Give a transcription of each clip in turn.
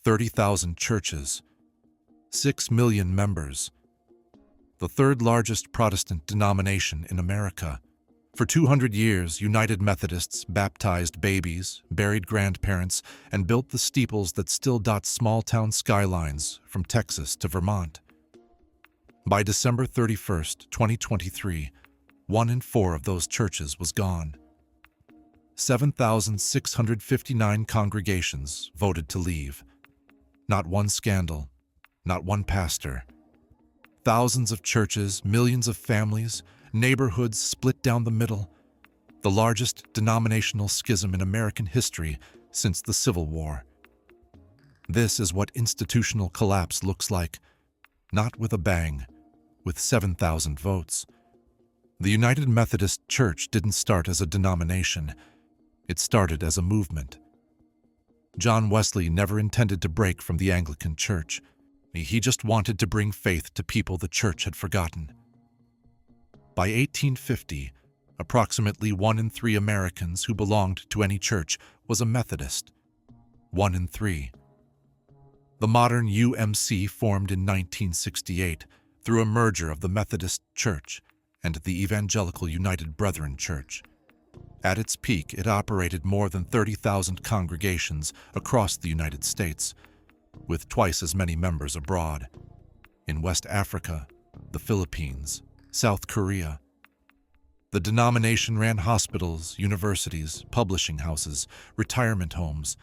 30,000 churches, 6 million members, the third largest Protestant denomination in America. For 200 years, United Methodists baptized babies, buried grandparents, and built the steeples that still dot small-town skylines from Texas to Vermont. By December 31st, 2023, 1 in 4 of those churches was gone. 7,659 congregations voted to leave. Not one scandal, not one pastor. Thousands of churches, millions of families, neighborhoods split down the middle. The largest denominational schism in American history since the Civil War. This is what institutional collapse looks like, not with a bang, with 7,000 votes. The United Methodist Church didn't start as a denomination. It started as a movement. John Wesley never intended to break from the Anglican Church. He just wanted to bring faith to people the Church had forgotten. By 1850, approximately 1 in 3 Americans who belonged to any church was a Methodist. 1 in 3. The modern UMC formed in 1968 through a merger of the Methodist Church and the Evangelical United Brethren Church. At its peak, it operated more than 30,000 congregations across the United States, with twice as many members abroad, in West Africa, the Philippines, South Korea. The denomination ran hospitals, universities, publishing houses, retirement homes.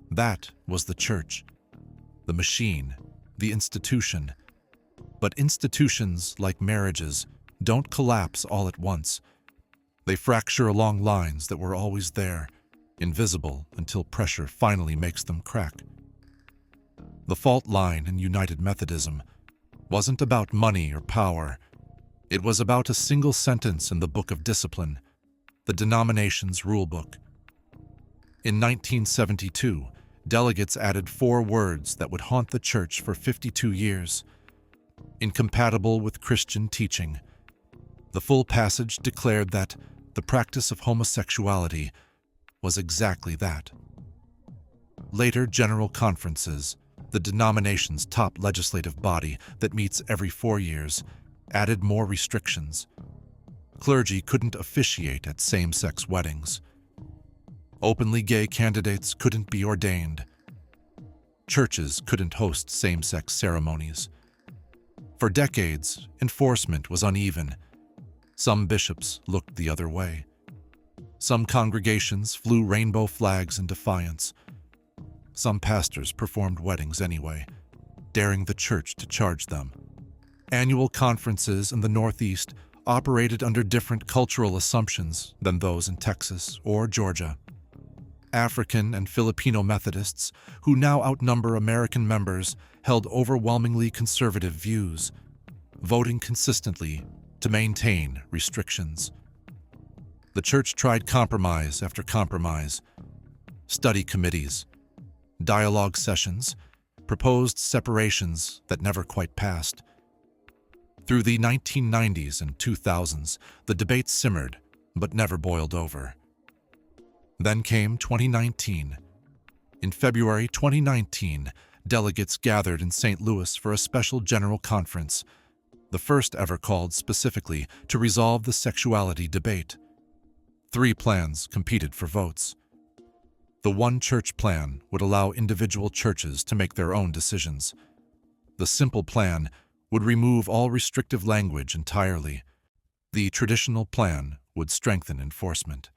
That was the church, the machine, the institution. But institutions, like marriages, don't collapse all at once. They fracture along lines that were always there, invisible until pressure finally makes them crack. The fault line in United Methodism wasn't about money or power. It was about a single sentence in the Book of Discipline, the denomination's rule book. In 1972, delegates added 4 words that would haunt the church for 52 years. Incompatible with Christian teaching. The full passage declared that the practice of homosexuality was exactly that. Later general conferences, the denomination's top legislative body that meets every 4 years, added more restrictions. Clergy couldn't officiate at same-sex weddings. Openly gay candidates couldn't be ordained. Churches couldn't host same-sex ceremonies. For decades, enforcement was uneven. Some bishops looked the other way. Some congregations flew rainbow flags in defiance. Some pastors performed weddings anyway, daring the church to charge them. Annual conferences in the Northeast operated under different cultural assumptions than those in Texas or Georgia. African and Filipino Methodists, who now outnumber American members, held overwhelmingly conservative views, voting consistently to maintain restrictions. The church tried compromise after compromise. Study committees, dialogue sessions, proposed separations that never quite passed. Through the 1990s and 2000s, the debate simmered, but never boiled over. Then came 2019. In February 2019, delegates gathered in St. Louis for a special general conference, the first ever called specifically to resolve the sexuality debate. 3 plans competed for votes. The one church plan would allow individual churches to make their own decisions. The simple plan would remove all restrictive language entirely. The traditional plan would strengthen enforcement.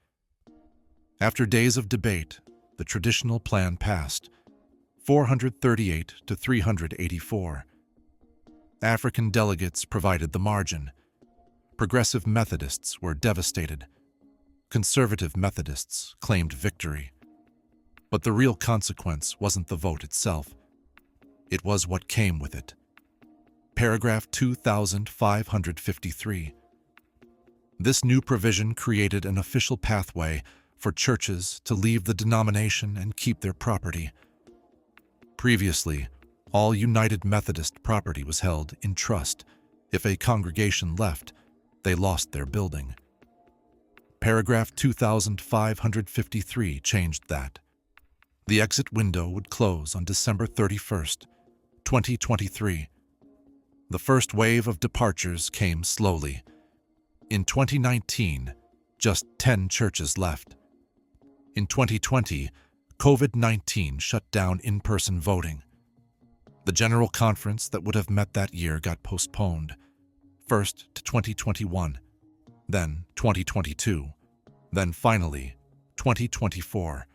After days of debate, the traditional plan passed, 438 to 384. African delegates provided the margin. Progressive Methodists were devastated. Conservative Methodists claimed victory. But the real consequence wasn't the vote itself. It was what came with it. Paragraph 2553. This new provision created an official pathway for churches to leave the denomination and keep their property. Previously, all United Methodist property was held in trust. If a congregation left, they lost their building. Paragraph 2553 changed that. The exit window would close on December 31st, 2023. The first wave of departures came slowly. In 2019, just 10 churches left. In 2020, COVID-19 shut down in-person voting. The General Conference that would have met that year got postponed, first to 2021, then 2022, then finally 2024.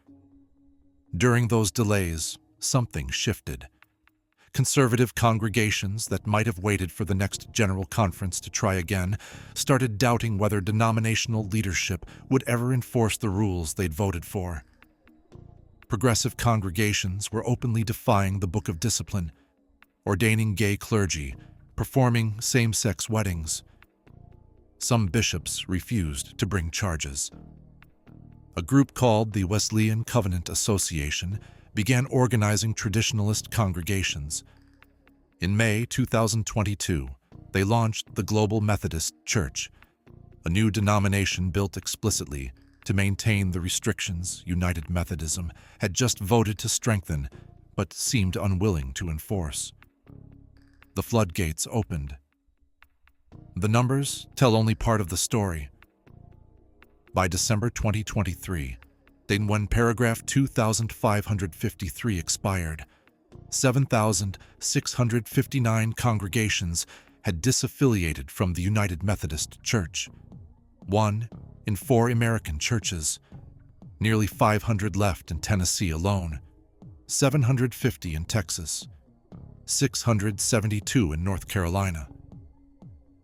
During those delays, something shifted. Conservative congregations that might have waited for the next General Conference to try again started doubting whether denominational leadership would ever enforce the rules they'd voted for. Progressive congregations were openly defying the Book of Discipline, ordaining gay clergy, performing same-sex weddings. Some bishops refused to bring charges. A group called the Wesleyan Covenant Association began organizing traditionalist congregations. In May 2022, they launched the Global Methodist Church, a new denomination built explicitly to maintain the restrictions United Methodism had just voted to strengthen but seemed unwilling to enforce. The floodgates opened. The numbers tell only part of the story. By December 2023, when paragraph 2553 expired, 7,659 congregations had disaffiliated from the United Methodist Church. 1 in 4 American churches, nearly 500 left in Tennessee alone, 750 in Texas, 672 in North Carolina,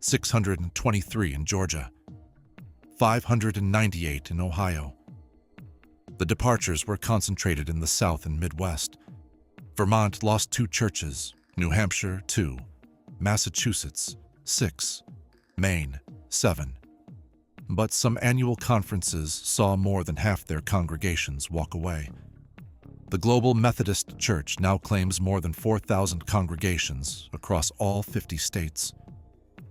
623 in Georgia, 598 in Ohio. The departures were concentrated in the South and Midwest. Vermont lost 2 churches, New Hampshire 2, Massachusetts 6, Maine 7. But some annual conferences saw more than half their congregations walk away. The Global Methodist Church now claims more than 4,000 congregations across all 50 states.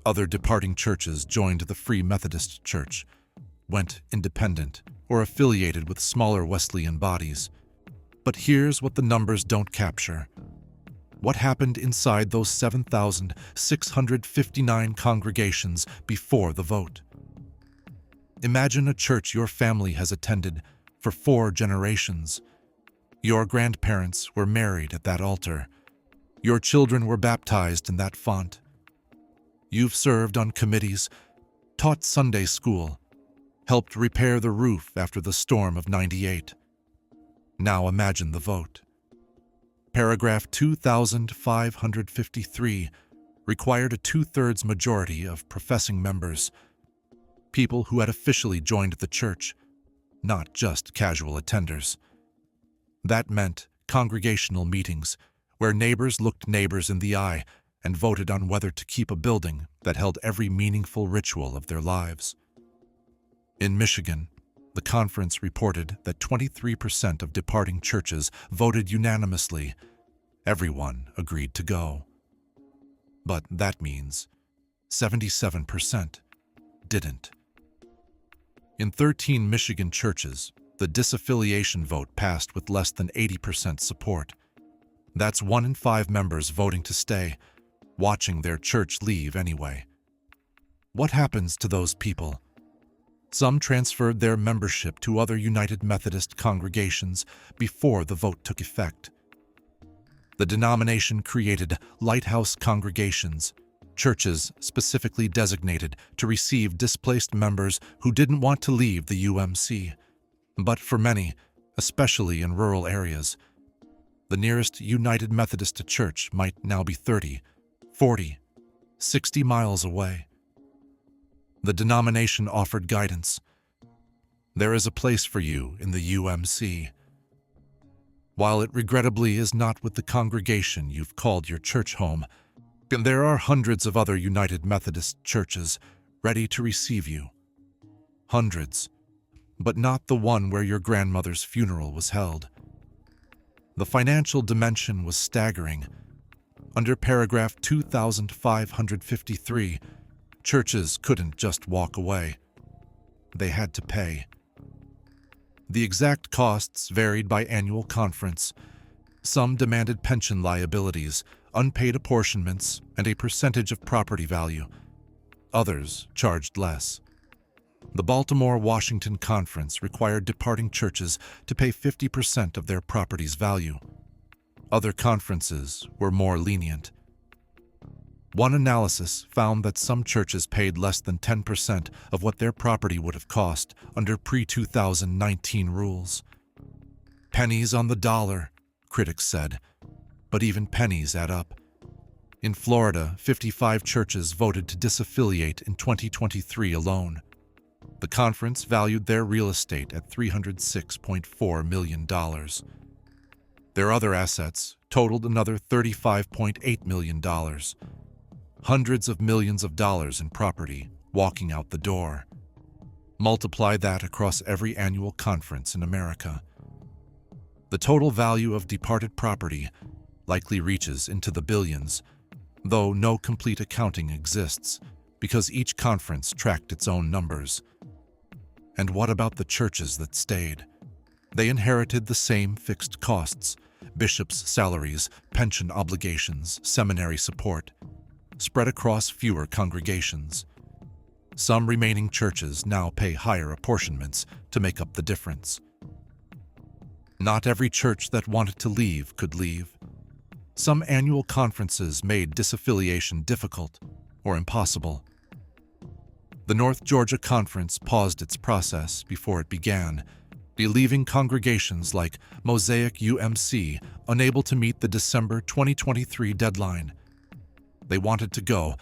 Other departing churches joined the Free Methodist Church, went independent, or affiliated with smaller Wesleyan bodies. But here's what the numbers don't capture. What happened inside those 7,659 congregations before the vote? Imagine a church your family has attended for 4 generations. Your grandparents were married at that altar. Your children were baptized in that font. You've served on committees, taught Sunday school, helped repair the roof after the storm of '98. Now imagine the vote. Paragraph 2553 required a 2/3 majority of professing members, people who had officially joined the church, not just casual attenders. That meant congregational meetings, where neighbors looked neighbors in the eye and voted on whether to keep a building that held every meaningful ritual of their lives. In Michigan, the conference reported that 23% of departing churches voted unanimously. Everyone agreed to go. But that means 77% didn't. In 13 Michigan churches, the disaffiliation vote passed with less than 80% support. That's 1 in 5 members voting to stay, watching their church leave anyway. What happens to those people? Some transferred their membership to other United Methodist congregations before the vote took effect. The denomination created lighthouse congregations, churches specifically designated to receive displaced members who didn't want to leave the UMC. But for many, especially in rural areas, the nearest United Methodist church might now be 30, 40, 60 miles away. The denomination offered guidance. There is a place for you in the UMC. While it regrettably is not with the congregation you've called your church home, there are hundreds of other United Methodist churches ready to receive you. Hundreds, but not the one where your grandmother's funeral was held. The financial dimension was staggering. Under paragraph 2553, churches couldn't just walk away. They had to pay. The exact costs varied by annual conference. Some demanded pension liabilities, unpaid apportionments, and a percentage of property value. Others charged less. The Baltimore-Washington Conference required departing churches to pay 50% of their property's value. Other conferences were more lenient. One analysis found that some churches paid less than 10% of what their property would have cost under pre-2019 rules. Pennies on the dollar, critics said, but even pennies add up. In Florida, 55 churches voted to disaffiliate in 2023 alone. The conference valued their real estate at $306.4 million. Their other assets totaled another $35.8 million. Hundreds of millions of dollars in property walking out the door. Multiply that across every annual conference in America. The total value of departed property likely reaches into the billions, though no complete accounting exists because each conference tracked its own numbers. And what about the churches that stayed? They inherited the same fixed costs: bishops' salaries, pension obligations, seminary support, spread across fewer congregations. Some remaining churches now pay higher apportionments to make up the difference. Not every church that wanted to leave could leave. Some annual conferences made disaffiliation difficult or impossible. The North Georgia Conference paused its process before it began, leaving congregations like Mosaic UMC unable to meet the December 2023 deadline. They wanted to go,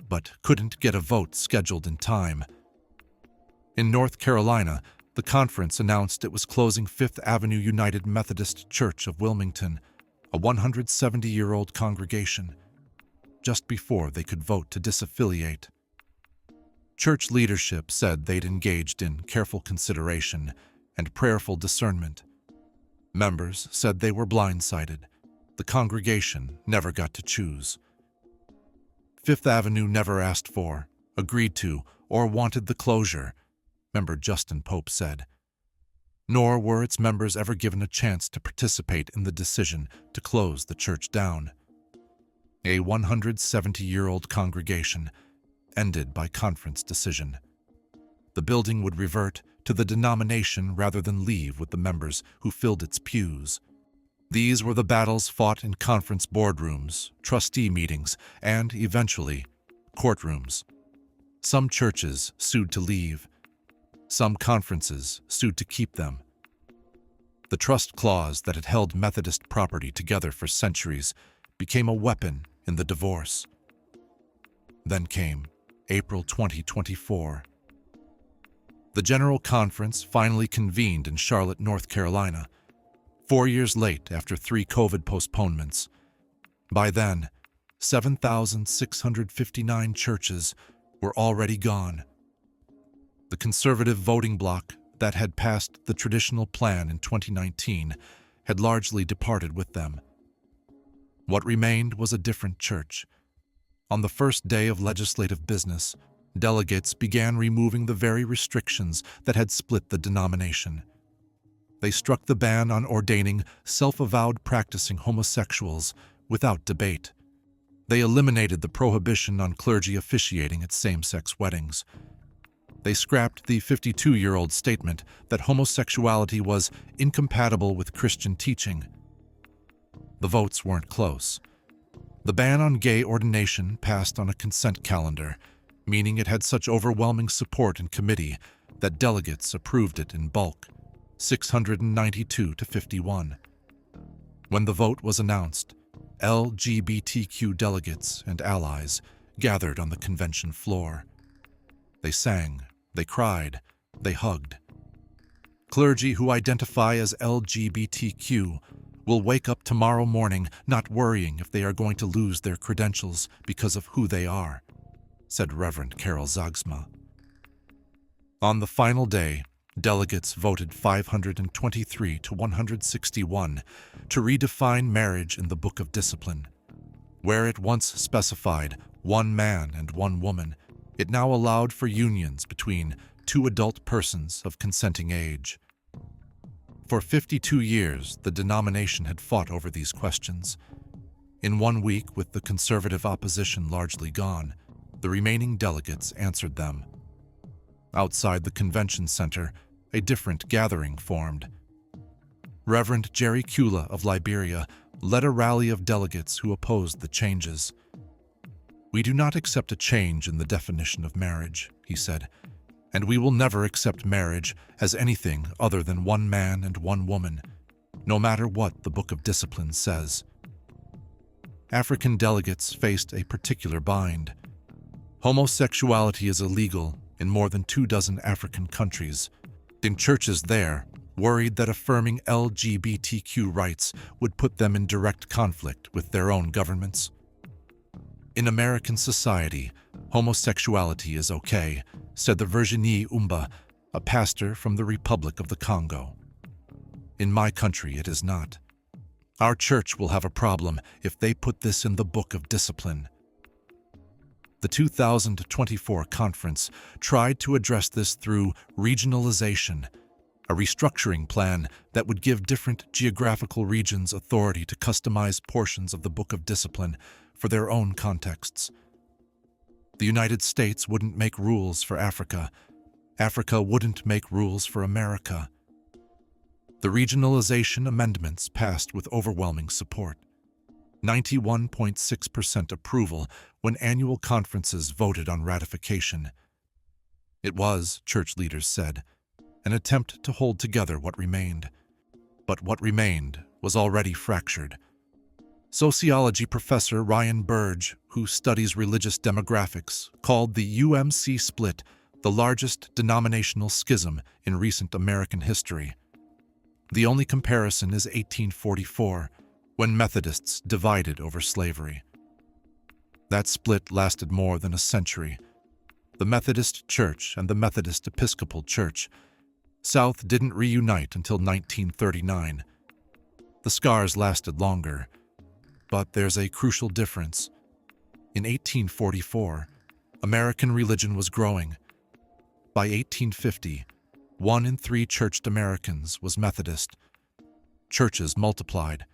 but couldn't get a vote scheduled in time. In North Carolina, the conference announced it was closing Fifth Avenue United Methodist Church of Wilmington, a 170-year-old congregation, just before they could vote to disaffiliate. Church leadership said they'd engaged in careful consideration and prayerful discernment. Members said they were blindsided. The congregation never got to choose. Fifth Avenue never asked for, agreed to, or wanted the closure, member Justin Pope said. Nor were its members ever given a chance to participate in the decision to close the church down. A 170-year-old congregation ended by conference decision. The building would revert to the denomination rather than leave with the members who filled its pews. These were the battles fought in conference boardrooms, trustee meetings, and, eventually, courtrooms. Some churches sued to leave. Some conferences sued to keep them. The trust clause that had held Methodist property together for centuries became a weapon in the divorce. Then came April 2024. The General Conference finally convened in Charlotte, North Carolina, 4 years late after 3 COVID postponements. By then, 7,659 churches were already gone. The conservative voting bloc that had passed the traditional plan in 2019 had largely departed with them. What remained was a different church. On the first day of legislative business, delegates began removing the very restrictions that had split the denomination. They struck the ban on ordaining self-avowed practicing homosexuals without debate. They eliminated the prohibition on clergy officiating at same-sex weddings. They scrapped the 52-year-old statement that homosexuality was incompatible with Christian teaching. The votes weren't close. The ban on gay ordination passed on a consent calendar, meaning it had such overwhelming support in committee that delegates approved it in bulk, 692 to 51. When the vote was announced, LGBTQ delegates and allies gathered on the convention floor. They sang, they cried, they hugged. Clergy who identify as LGBTQ will wake up tomorrow morning not worrying if they are going to lose their credentials because of who they are, said Reverend Carol Zagsma. On the final day, delegates voted 523 to 161 to redefine marriage in the Book of Discipline. Where it once specified one man and one woman, it now allowed for unions between 2 adult persons of consenting age. For 52 years, the denomination had fought over these questions. In 1 week, with the conservative opposition largely gone, the remaining delegates answered them. Outside the convention center, a different gathering formed. Reverend Jerry Kula of Liberia led a rally of delegates who opposed the changes. "We do not accept a change in the definition of marriage," he said, "and we will never accept marriage as anything other than one man and one woman, no matter what the Book of Discipline says." African delegates faced a particular bind. Homosexuality is illegal in more than 24 African countries. In churches there, worried that affirming LGBTQ rights would put them in direct conflict with their own governments. "In American society, homosexuality is okay," said the Virginie Umba, a pastor from the Republic of the Congo. "In my country, it is not. Our church will have a problem if they put this in the Book of Discipline." The 2024 conference tried to address this through regionalization, a restructuring plan that would give different geographical regions authority to customize portions of the Book of Discipline for their own contexts. The United States wouldn't make rules for Africa. Africa wouldn't make rules for America. The regionalization amendments passed with overwhelming support. 91.6% approval when annual conferences voted on ratification. It was, church leaders said, an attempt to hold together what remained. But what remained was already fractured. Sociology professor Ryan Burge, who studies religious demographics, called the UMC split the largest denominational schism in recent American history. The only comparison is 1844, when Methodists divided over slavery. That split lasted more than a century. The Methodist Church and the Methodist Episcopal Church South didn't reunite until 1939. The scars lasted longer, but there's a crucial difference. In 1844, American religion was growing. By 1850, 1 in 3 churched Americans was Methodist. Churches multiplied.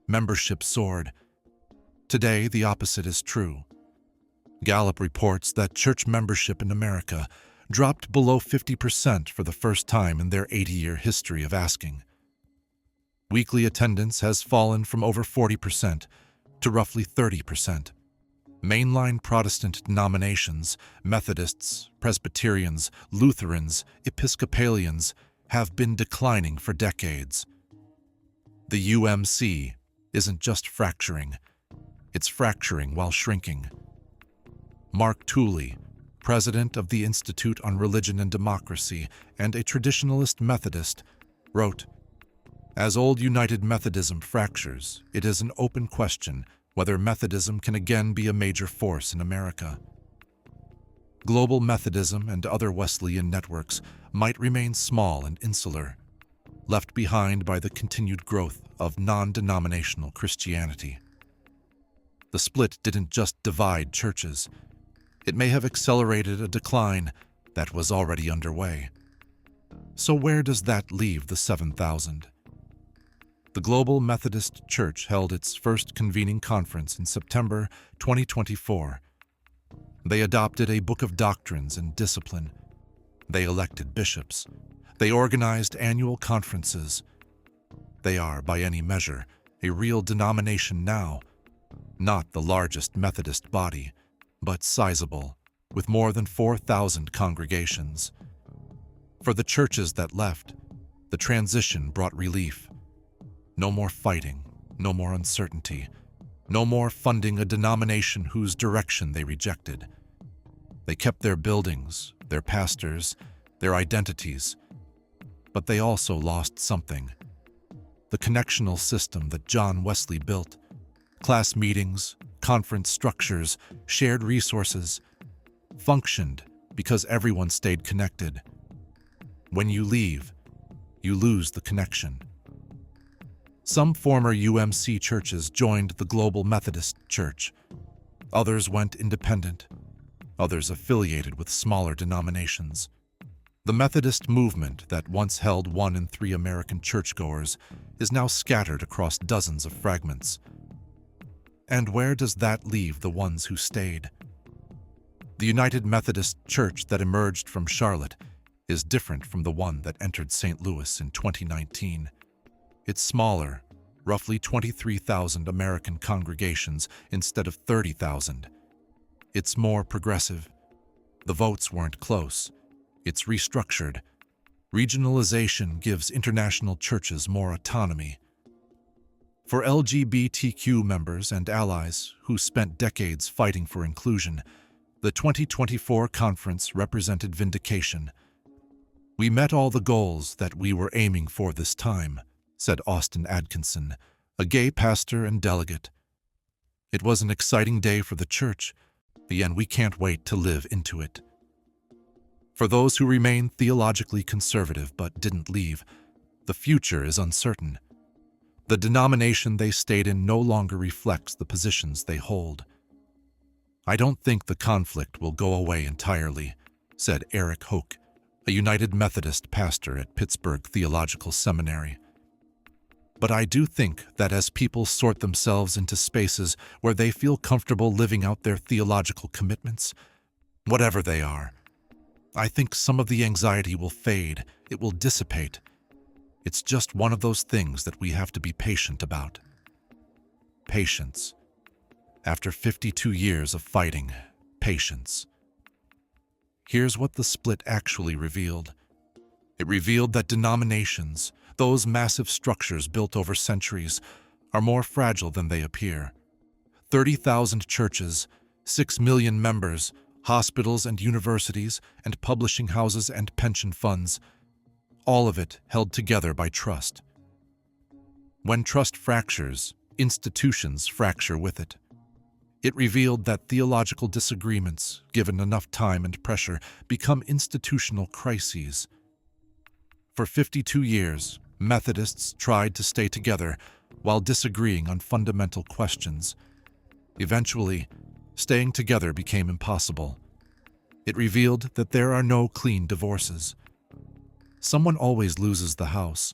Membership soared. Today, the opposite is true. Gallup reports that church membership in America dropped below 50% for the first time in their 80-year history of asking. Weekly attendance has fallen from over 40% to roughly 30%. Mainline Protestant denominations, Methodists, Presbyterians, Lutherans, Episcopalians, have been declining for decades. The UMC isn't just fracturing, it's fracturing while shrinking. Mark Tooley, president of the Institute on Religion and Democracy and a traditionalist Methodist, wrote, "As old United Methodism fractures, it is an open question whether Methodism can again be a major force in America. Global Methodism and other Wesleyan networks might remain small and insular, left behind by the continued growth of non-denominational Christianity. The split didn't just divide churches. It may have accelerated a decline that was already underway. So where does that leave the 7,000? The Global Methodist Church held its first convening conference in September 2024. They adopted a book of doctrines and discipline. They elected bishops. They organized annual conferences. They are, by any measure, a real denomination now, not the largest Methodist body, but sizable, with more than 4,000 congregations. For the churches that left, the transition brought relief. No more fighting, no more uncertainty, no more funding a denomination whose direction they rejected. They kept their buildings, their pastors, their identities, but they also lost something. The connectional system that John Wesley built, class meetings, conference structures, shared resources, functioned because everyone stayed connected. When you leave, you lose the connection. Some former UMC churches joined the Global Methodist Church. Others went independent. Others affiliated with smaller denominations. The Methodist movement that once held 1 in 3 American churchgoers is now scattered across dozens of fragments. And where does that leave the ones who stayed? The United Methodist Church that emerged from Charlotte is different from the one that entered St. Louis in 2019. It's smaller, roughly 23,000 American congregations instead of 30,000. It's more progressive. The votes weren't close. It's restructured. Regionalization gives international churches more autonomy. For LGBTQ members and allies who spent decades fighting for inclusion, the 2024 conference represented vindication. "We met all the goals that we were aiming for this time," said Austin Atkinson, a gay pastor and delegate. "It was an exciting day for the church, and we can't wait to live into it." For those who remain theologically conservative but didn't leave, the future is uncertain. The denomination they stayed in no longer reflects the positions they hold. "I don't think the conflict will go away entirely," said Eric Hoke, a United Methodist pastor at Pittsburgh Theological Seminary. "But I do think that as people sort themselves into spaces where they feel comfortable living out their theological commitments, whatever they are, I think some of the anxiety will fade, it will dissipate. It's just one of those things that we have to be patient about." Patience. After 52 years of fighting, patience. Here's what the split actually revealed. It revealed that denominations, those massive structures built over centuries, are more fragile than they appear. 30,000 churches, 6 million members, hospitals and universities, and publishing houses and pension funds, all of it held together by trust. When trust fractures, institutions fracture with it. It revealed that theological disagreements, given enough time and pressure, become institutional crises. For 52 years, Methodists tried to stay together while disagreeing on fundamental questions. Eventually, staying together became impossible. It revealed that there are no clean divorces. Someone always loses the house.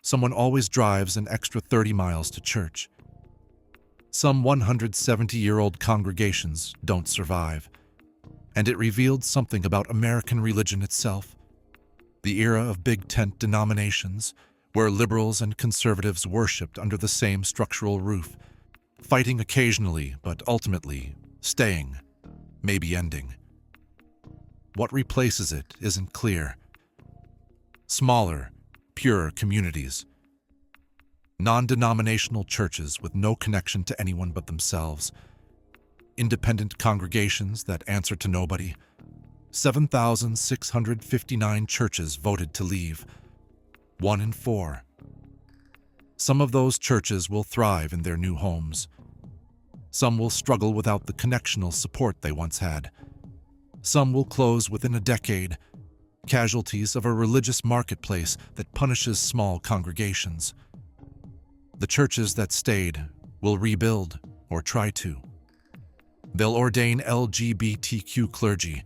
Someone always drives an extra 30 miles to church. Some 170-year-old congregations don't survive. And it revealed something about American religion itself. The era of big tent denominations, where liberals and conservatives worshipped under the same structural roof, fighting occasionally, but ultimately staying, maybe ending. What replaces it isn't clear. Smaller, purer communities. Non-denominational churches with no connection to anyone but themselves. Independent congregations that answer to nobody. 7,659 churches voted to leave. 1 in 4. Some of those churches will thrive in their new homes. Some will struggle without the connectional support they once had. Some will close within a decade, casualties of a religious marketplace that punishes small congregations. The churches that stayed will rebuild, or try to. They'll ordain LGBTQ clergy,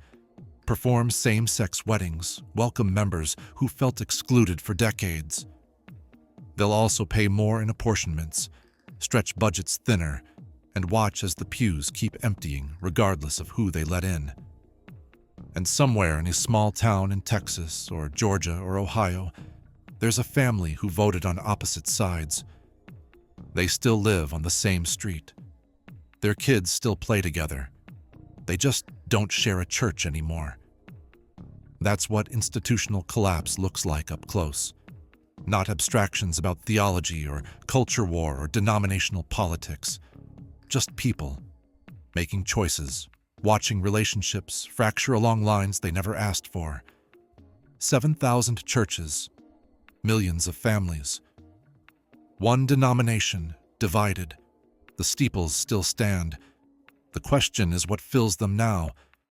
perform same-sex weddings, welcome members who felt excluded for decades. They'll also pay more in apportionments, stretch budgets thinner, and watch as the pews keep emptying regardless of who they let in. And somewhere in a small town in Texas or Georgia or Ohio, there's a family who voted on opposite sides. They still live on the same street. Their kids still play together. They just don't share a church anymore. That's what institutional collapse looks like up close. Not abstractions about theology or culture war or denominational politics. Just people, making choices, watching relationships fracture along lines they never asked for. 7,000 churches, millions of families. One denomination, divided. The steeples still stand. The question is what fills them now,